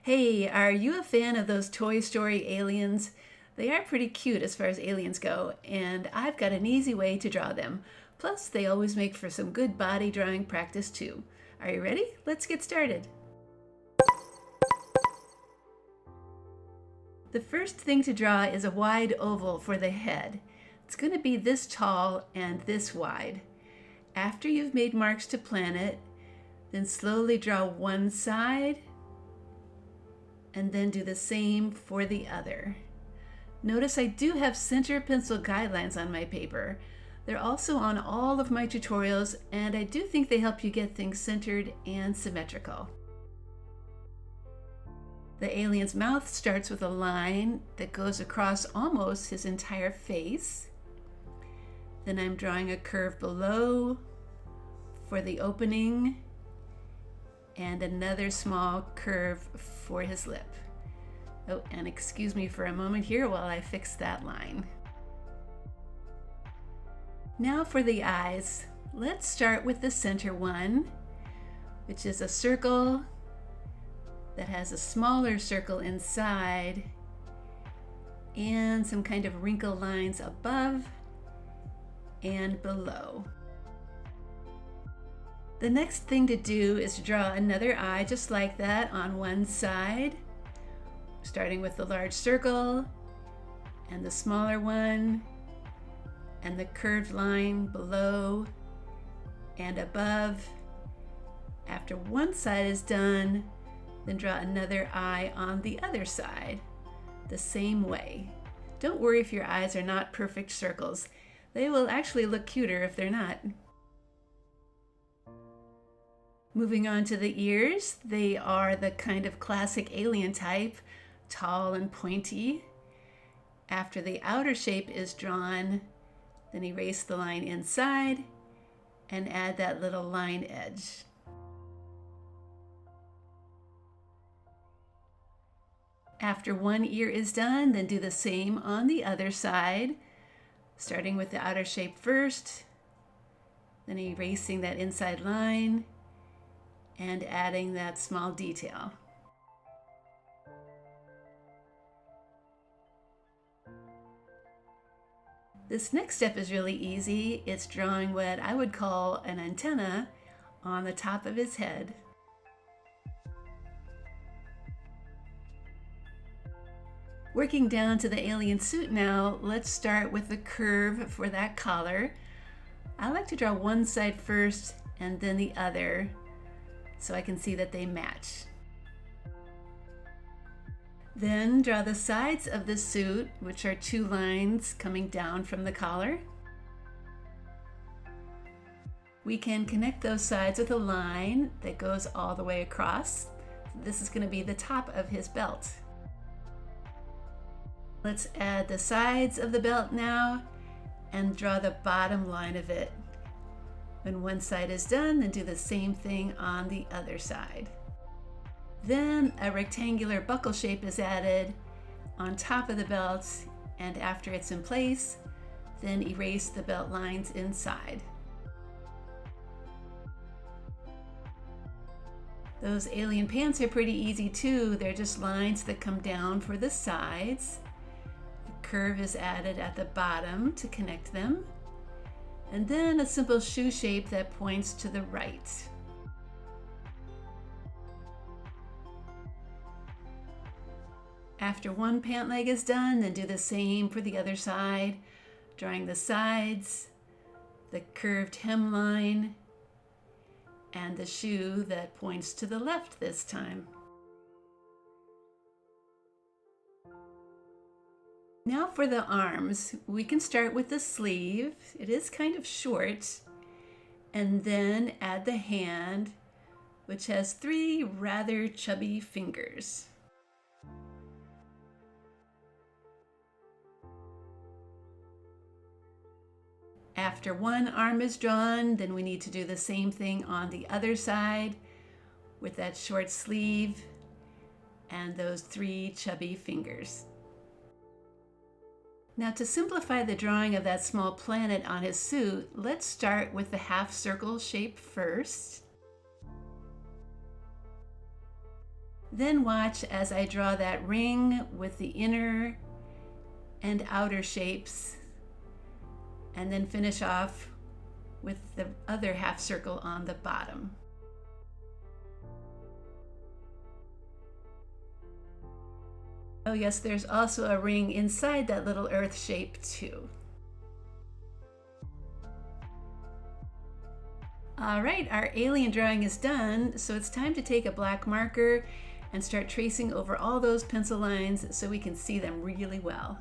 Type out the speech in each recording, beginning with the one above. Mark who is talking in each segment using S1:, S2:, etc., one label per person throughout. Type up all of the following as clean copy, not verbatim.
S1: Hey, are you a fan of those Toy Story aliens? They are pretty cute as far as aliens go, and I've got an easy way to draw them. Plus, they always make for some good body drawing practice too. Are you ready? Let's get started. The first thing to draw is a wide oval for the head. It's going to be this tall and this wide. After you've made marks to plan it, then slowly draw one side and then do the same for the other. Notice I do have center pencil guidelines on my paper. They're also on all of my tutorials, and I do think they help you get things centered and symmetrical. The alien's mouth starts with a line that goes across almost his entire face. Then I'm drawing a curve below for the opening and another small curve for his lip. Oh, and excuse me for a moment here while I fix that line. Now for the eyes. Let's start with the center one, which is a circle that has a smaller circle inside and some kind of wrinkle lines above and below. The next thing to do is to draw another eye just like that on one side, starting with the large circle and the smaller one and the curved line below and above. After one side is done, then draw another eye on the other side, the same way. Don't worry if your eyes are not perfect circles. They will actually look cuter if they're not. Moving on to the ears, they are the kind of classic alien type, tall and pointy. After the outer shape is drawn, then erase the line inside and add that little line edge. After one ear is done, then do the same on the other side, starting with the outer shape first, then erasing that inside line and adding that small detail. This next step is really easy. It's drawing what I would call an antenna on the top of his head. Working down to the alien suit now, let's start with the curve for that collar. I like to draw one side first and then the other so I can see that they match. Then draw the sides of the suit, which are two lines coming down from the collar. We can connect those sides with a line that goes all the way across. This is going to be the top of his belt. Let's add the sides of the belt now and draw the bottom line of it. When one side is done, then do the same thing on the other side. Then a rectangular buckle shape is added on top of the belt, and after it's in place, then erase the belt lines inside. Those alien pants are pretty easy too. They're just lines that come down for the sides. The curve is added at the bottom to connect them. And then a simple shoe shape that points to the right. After one pant leg is done, then do the same for the other side, drawing the sides, the curved hemline, and the shoe that points to the left this time. Now for the arms, we can start with the sleeve. It is kind of short, and then add the hand, which has three rather chubby fingers. After one arm is drawn, then we need to do the same thing on the other side with that short sleeve and those three chubby fingers. Now to simplify the drawing of that small planet on his suit, let's start with the half circle shape first. Then watch as I draw that ring with the inner and outer shapes, and then finish off with the other half circle on the bottom. Oh yes, there's also a ring inside that little earth shape too. All right, our alien drawing is done, so it's time to take a black marker and start tracing over all those pencil lines so we can see them really well.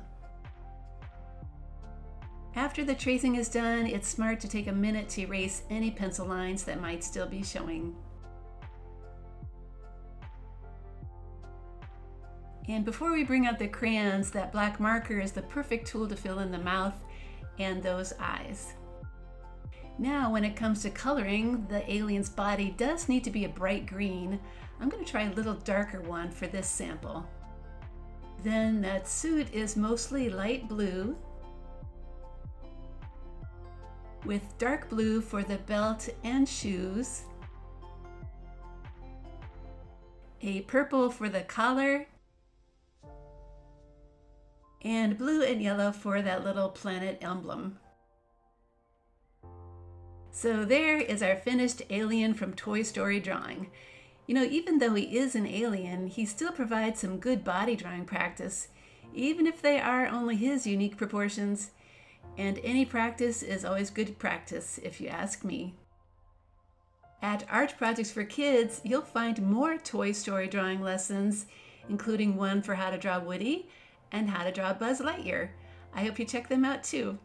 S1: After the tracing is done, it's smart to take a minute to erase any pencil lines that might still be showing. And before we bring out the crayons, that black marker is the perfect tool to fill in the mouth and those eyes. Now, when it comes to coloring, the alien's body does need to be a bright green. I'm going to try a little darker one for this sample. Then that suit is mostly light blue, with dark blue for the belt and shoes, a purple for the collar, and blue and yellow for that little planet emblem. So there is our finished alien from Toy Story drawing. You know, even though he is an alien, he still provides some good body drawing practice, even if they are only his unique proportions. And any practice is always good practice, if you ask me. At Art Projects for Kids, you'll find more Toy Story drawing lessons, including one for how to draw Woody and how to draw Buzz Lightyear. I hope you check them out too.